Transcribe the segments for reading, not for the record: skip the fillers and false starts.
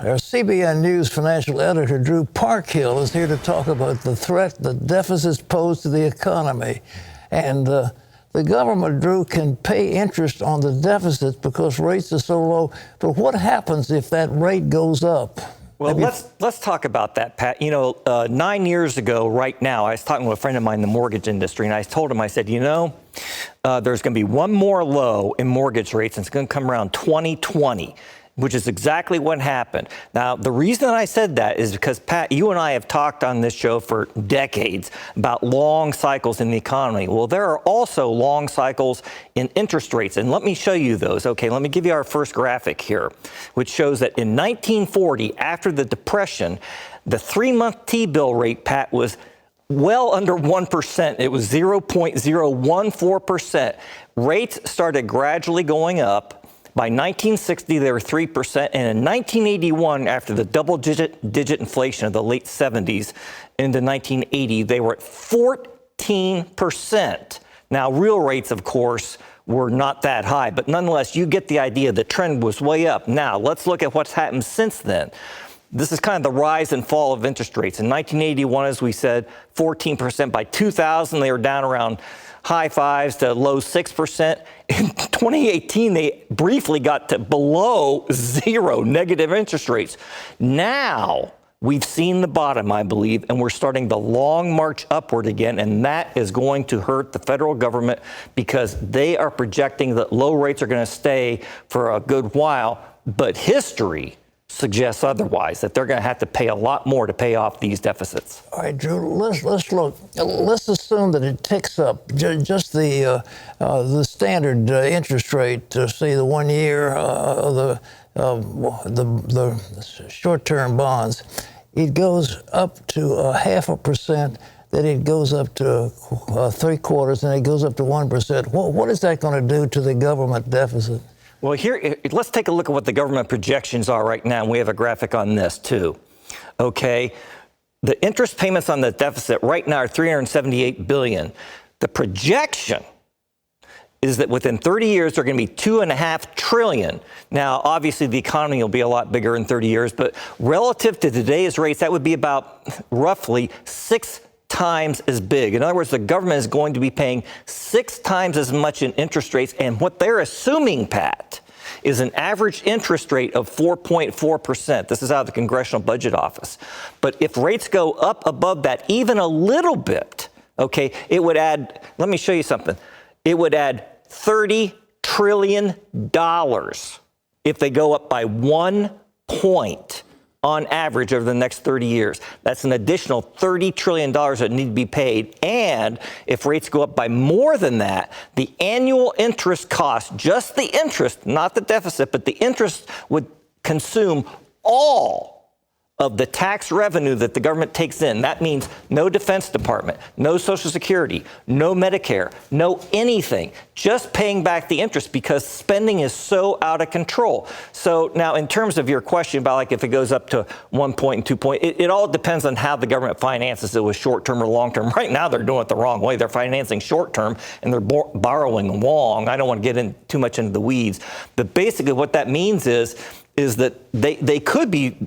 Our CBN News financial editor, Drew Parkhill, is here to talk about the threat that deficits pose to the economy. And the government, Drew, can pay interest on the deficits because rates are so low. But what happens if that rate goes up? Well, let's talk about that, Pat. You know, 9 years ago, right now, I was talking with a friend of mine in the mortgage industry, and I told him, I said, you know, there's going to be one more low in mortgage rates, and it's going to come around 2020. Which is exactly what happened. Now, the reason I said that is because, Pat, you and I have talked on this show for decades about long cycles in the economy. Well, there are also long cycles in interest rates, and let me show you those. Okay, let me give you our first graphic here, which shows that in 1940, after the Depression, the 3-month T-bill rate, Pat, was well under 1%. It was 0.014%. Rates started gradually going up. By 1960, they were 3%, and in 1981, after the double-digit inflation of the late 70s into 1980, they were at 14%. Now, real rates, of course, were not that high, but nonetheless, you get the idea. The trend was way up. Now, let's look at what's happened since then. This is kind of the rise and fall of interest rates. In 1981, as we said, 14%. By 2000, they were down around high 5s to low 6%. In 2018, they briefly got to below zero negative interest rates. Now, we've seen the bottom, I believe, and we're starting the long march upward again, and that is going to hurt the federal government because they are projecting that low rates are going to stay for a good while, but history suggests otherwise, that they're going to have to pay a lot more to pay off these deficits. All right, Drew, let's look. Let's assume that it ticks up. Just the standard interest rate, say the 1 year, the short-term bonds, it goes up to 0.5%. Then it goes up to 3/4, and it goes up to 1%. What is that going to do to the government deficit? Well, here, let's take a look at what the government projections are right now. We have a graphic on this, too. Okay, the interest payments on the deficit right now are $378 billion. The projection is that within 30 years, they're going to be $2.5 trillion. Now, obviously, the economy will be a lot bigger in 30 years, but relative to today's rates, that would be about roughly 6 times as big. In other words, the government is going to be paying 6 times as much in interest rates. And what they're assuming, Pat, is an average interest rate of 4.4%. This is out of the Congressional Budget Office. But if rates go up above that even a little bit, okay, it would add, let me show you something. It would add $30 trillion if they go up by 1 point. On average over the next 30 years. That's an additional $30 trillion that need to be paid. And if rates go up by more than that, the annual interest cost, just the interest, not the deficit, but the interest would consume all of the tax revenue that the government takes in. That means no Defense Department, no Social Security, no Medicare, no anything, just paying back the interest because spending is so out of control. So now in terms of your question about like if it goes up to 1 point and 2 point, it all depends on how the government finances it with short-term or long-term. Right now they're doing it the wrong way. They're financing short-term and they're borrowing long. I don't want to get in too much into the weeds, but basically what that means is that they could be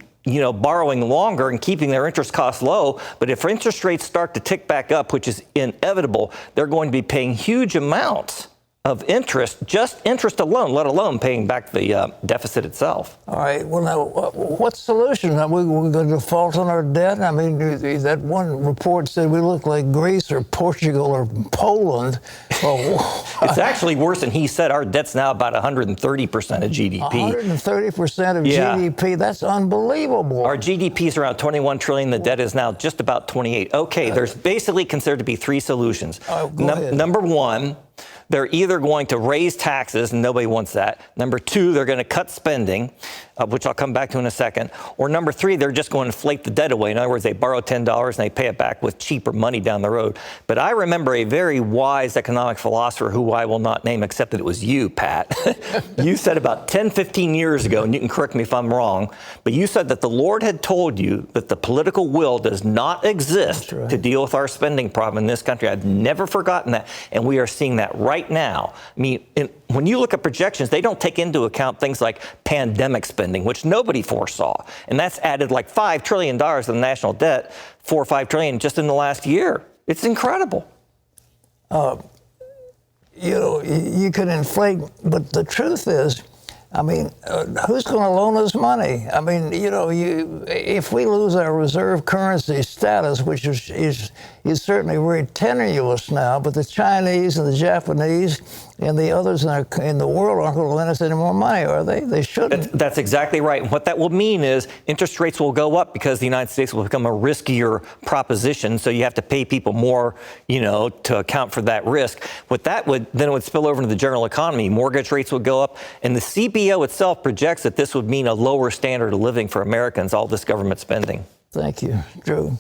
borrowing longer and keeping their interest costs low. But if interest rates start to tick back up, which is inevitable, they're going to be paying huge amounts of interest, just interest alone, let alone paying back the deficit itself. All right. Well, now, what solution? Are we going to default on our debt? I mean, that one report said we look like Greece or Portugal or Poland. It's actually worse than he said. Our debt's now about 130% of GDP. 130% of GDP? That's unbelievable. Our GDP is around 21 trillion. The debt is now just about 28. Okay, there's basically considered to be 3 solutions. Number one, they're either going to raise taxes, and nobody wants that. Number 2, they're going to cut spending, which I'll come back to in a second. Or number 3, they're just going to inflate the debt away. In other words, they borrow $10 and they pay it back with cheaper money down the road. But I remember a very wise economic philosopher who I will not name, except that it was you, Pat. You said about 10, 15 years ago, and you can correct me if I'm wrong, but you said that the Lord had told you that the political will does not exist to deal with our spending problem in this country. I've never forgotten that. And we are seeing that right now. I mean, when you look at projections, they don't take into account things like pandemic spending, which nobody foresaw. And that's added like $5 trillion to the national debt, 4 or 5 trillion just in the last year. It's incredible. You can inflate, but the truth is, I mean, who's going to loan us money? I mean, if we lose our reserve currency status, which is certainly very tenuous now, but the Chinese and the Japanese and the others in the world aren't going to lend us any more money, are they? They shouldn't. That's exactly right. And what that will mean is interest rates will go up because the United States will become a riskier proposition. So you have to pay people more, to account for that risk. What that would spill over into the general economy. Mortgage rates would go up, and the CBO itself projects that this would mean a lower standard of living for Americans, all this government spending. Thank you, Drew.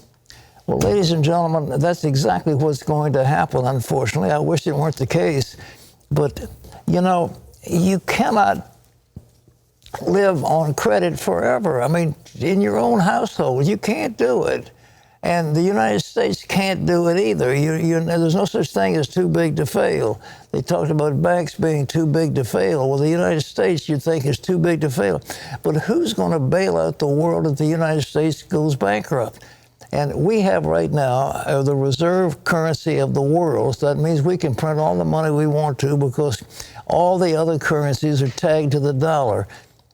Well, ladies and gentlemen, that's exactly what's going to happen, unfortunately. I wish it weren't the case. But, you cannot live on credit forever. I mean, in your own household, you can't do it. And the United States can't do it either. There's no such thing as too big to fail. They talked about banks being too big to fail. Well, the United States, you'd think, is too big to fail. But who's going to bail out the world if the United States goes bankrupt? And we have right now the reserve currency of the world. So that means we can print all the money we want to because all the other currencies are tagged to the dollar.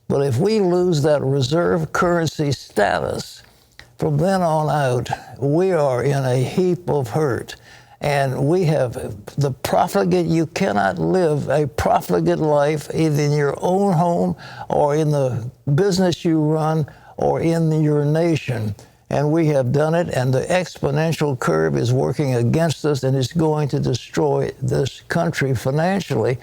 But if we lose that reserve currency status, from then on out, we are in a heap of hurt. And we have the profligate. You cannot live a profligate life either in your own home or in the business you run or in your nation. And we have done it, and the exponential curve is working against us, and it's going to destroy this country financially.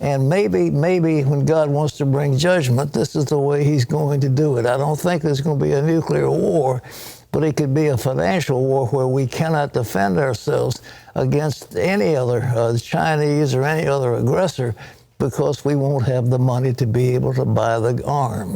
And maybe when God wants to bring judgment, this is the way he's going to do it. I don't think there's going to be a nuclear war, but it could be a financial war where we cannot defend ourselves against any other Chinese or any other aggressor because we won't have the money to be able to buy the arms.